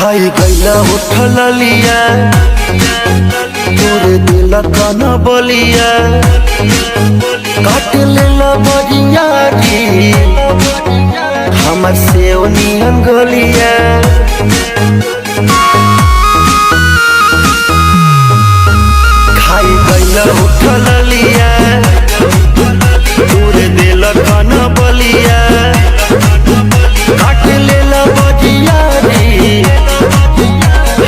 खाई गईला उठल लिया तोरे दिल कन बलिया काट लेला बरिया री हमर से नियन गलिया खाई गईला उठल लिया तोरे दिल कन बलिया काट लेला बरिया री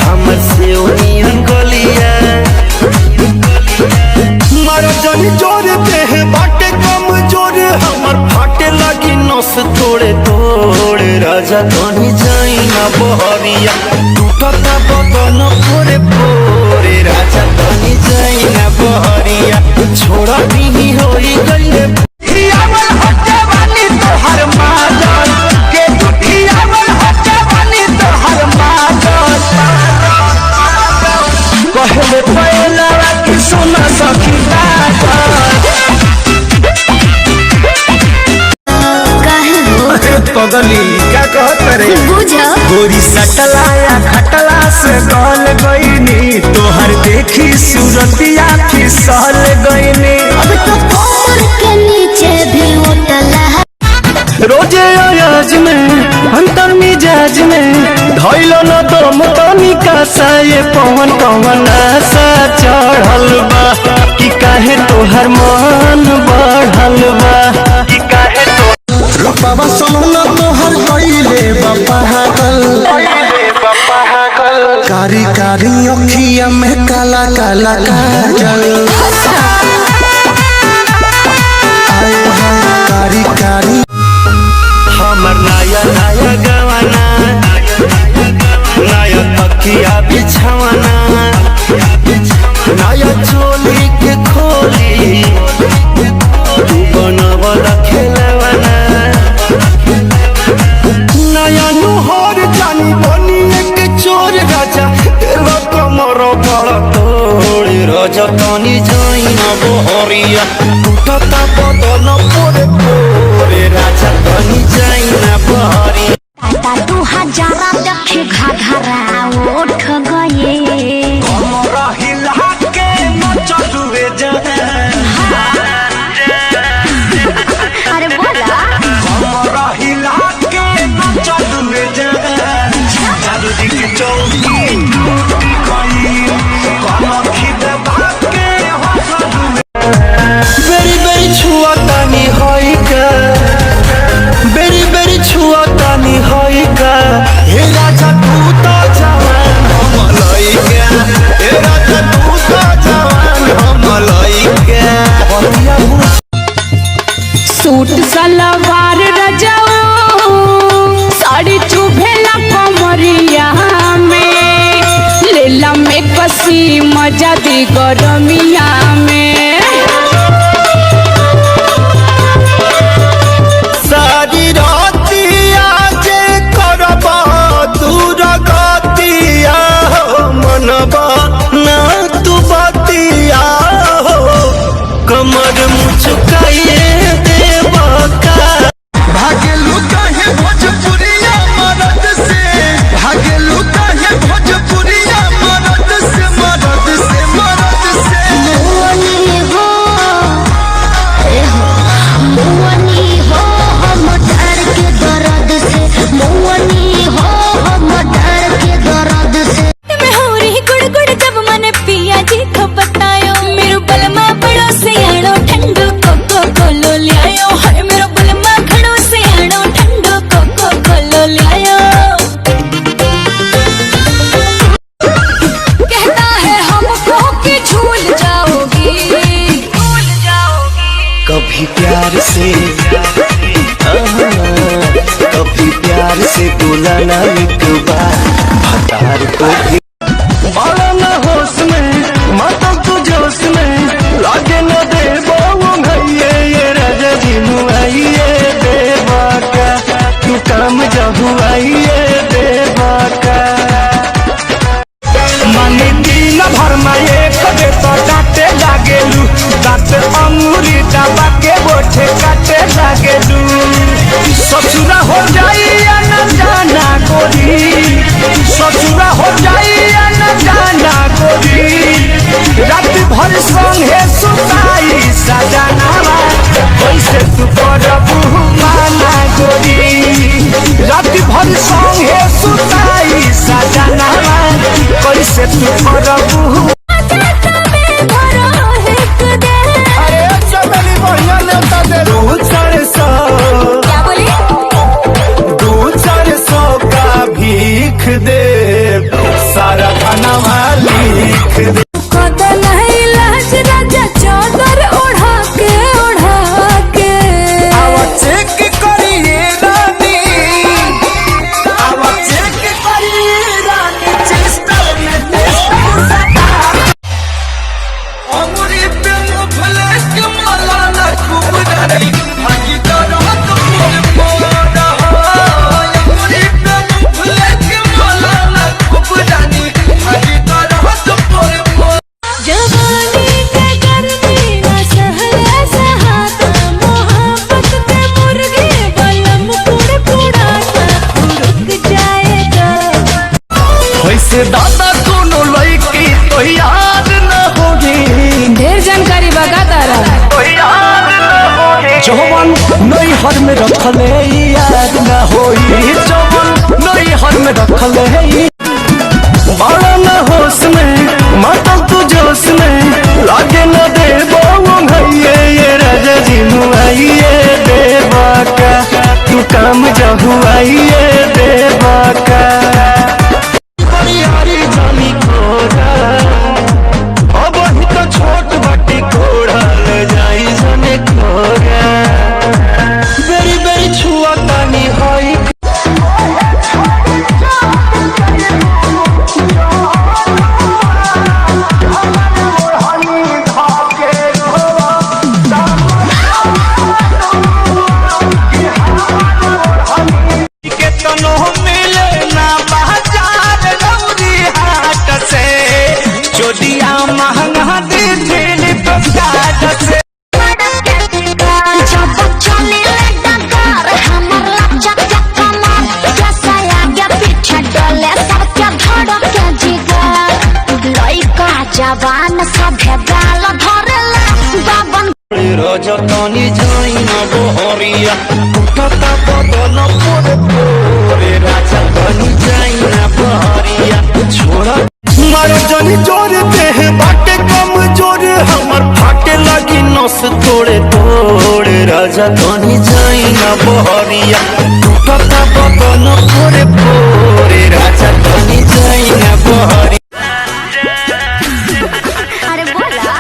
हमर से नियन गलिया मारा जानी जोर देह बाटे कम जोर हमर फाटे लगी नस तोड़े तोड़े राजा कहीं जाई ना बहरिया टूटता बदन पोरे पोरे राजा कहीं जाई ना बहरिया छोड़ा भी होई गईले कहले पहला कि सोना सखी पगली क्या कहत रे गोरी सटला या खटला से गल गईनी तोहर देखी सूरतिया फिसल गईनी अब तो कमर के नीचे भी उठला रोजे अयाज में अंतर मिजाज में धैलो न दम तनिका सा ये पवन पवन आशा चढ़ल बा कि काहे तोहर मन बढ़ल बा कि काहे बाबा सोना तोहर गईले बापा कारी कारी अखिया में काला काला काजल कारी कारी हमर नया नया गवाना नया तकिया बिछवाना नया चोली के खोली तू बनवला खेलवाना नया नुहर जानी बनी एक चोर राजा तेरा कमर बड़ा तोड़े राजा तनी जाई ना बहरिया टूटता बदन पोरे पोरे राजा तनी जाई ना बहरिया टाटा 2000 देखे घाघरा उठ गए कमर हिला के मचलुए अरे बोला कमर हिला के मचलुए जादू दी के चौकी बेरी बेरी छुआ तानी होई का बेरी बेरी छुआ तानी होई का हे राजा तू तो जवान हम लइका हे राजा तू तो जवान हम लइका सूट सलवार रजाओ साड़ी चुभेला कमरिया में लेला में कसी मजा दी गरमिया में सारी रातिया जे करबा दूर गतिया मनबा ना तू बतिया कमर मुचुकाइए देवा का भागेलू काहे भोजपुरिया मरद से भागेलू काहे भोजपुरिया मरद से मरद से मरद से मुअनी हो मुअनी हो हम डर के दर्द से मुअनी हो हम डर के दर्द से मैं हो रही गुड़ गुड़ जब मन पिया जी को बतायो मेरो बलमा बड़ो से आड़ो ठंडो कोको कोलो लियायो हाय मेरो बलमा खड़ो से आड़ो ठंडो कोको कोलो लियायो कहता है हमको कि झूल जाओगी कभी प्यार से कभी प्यार से बुलाना एक बार भतार को भी बाला ना होश में माता तू जोश में लागे न दे वो भैये ये राजा जी मुआइए देवा का तू काम जब आइए देवा का माने दिन भर में एक दे तो डांटे लागेलू दांत अंगूरी दबा के बोठे काटे लागेलू ससुरा हो जाई या न जाना गोरी ससुर संगे सुताई सजनावा कैसे तू करबू माना गोरी रात भर संगे सुताई सजनावा कैसे तू करबू अरे चमेली बढ़िया नेता दे दूध 400 का भीख दे सारा खाना लिख दे दादा दोनों लड़की तो याद न होगी ढेर जानकारी बगा तारा तो याद न होगी जवान नई हर में रखले याद न होई जवान नई हर में रखले बाड़ा न होश में माता तू जोश में लागे न दे भैये ये राजा जी मुआइए देवा का तू काम जहुआइए देवा का छोट बाटी कोड़ा ले जाई जने खोरा बेरी बेरी छुआ तानी होई के तनो मिले ना बाजार गौरी हाट से चोदिया महंगा दे दिल पकाट से जब चले डकार हमर लचक कमर कैसा आगे पीछे डोले सबके धड़क के जिगर लइका जवान सभे गाल धरला बाबन रजतनी जाइना बहरिया उठता बदन पोरे राजतनी जाइना बहरिया छोड़ा मारो जनी जोर देह बाटे कम जोर हमर फाटे लगी नस तोड़े तोड़े राजा तनी जाइना बहरिया उठता बदन पोरे पोरे राजा तनी जाइना बहरिया अरे बोला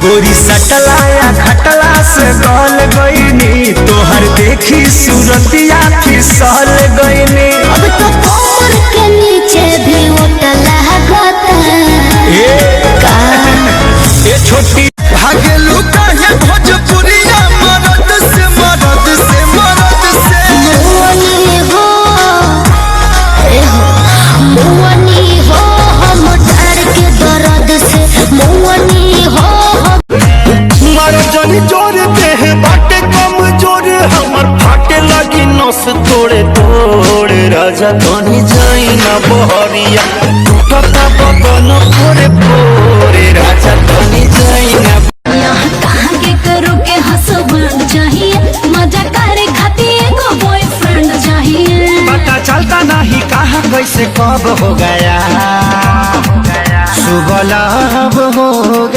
गोरी सटलाया खटला से गल गईनी तोहर देखी सूरतिया फिसल गईनी अब तो कमर के नीचे भी उठला गता ये छोटी भागे लुका है भोजपुरिया मरद से मरद से मरद से मुअनी हो हम डर के दर्द से मुअनी हो मारो जनी जोर देह बाटे कम जोर हमर फाटे लगी नस तोड़े तोड़े राजा तनी जाइना बहरिया टूटता बदन पोरे पोरे राजा तनी जाइना यहाँ कहाँ के करो के हसबैंड चाहिए मजा करे खातिर एगो बॉयफ्रेंड चाहिए पता चलता नहीं कहाँ कैसे कब हो गया सुबह लब हो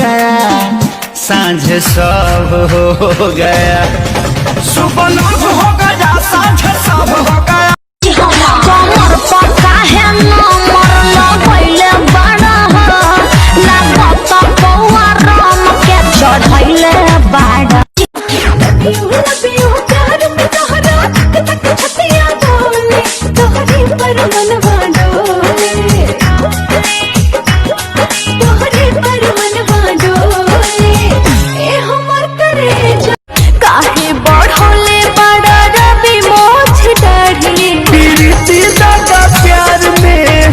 गया सांझ सब हो गया सुबह लब हो गया सांझ सब हो गया कमर पक्का है नंबर लगैले बड़ा लागत पौआ राम के चढ़ैले बाड़ा काहे बढ़ोले बड़ा रवि मोछ डरी प्यार में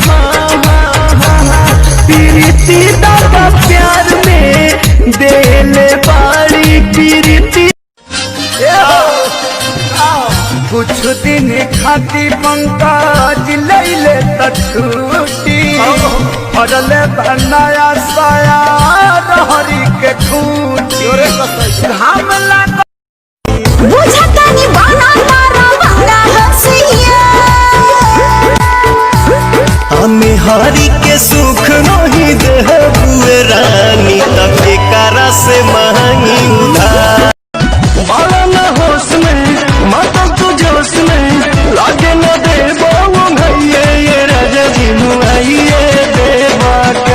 खाती पंकज ले तूटी अरले बनाया साया रहरी के खूटी घाम लगा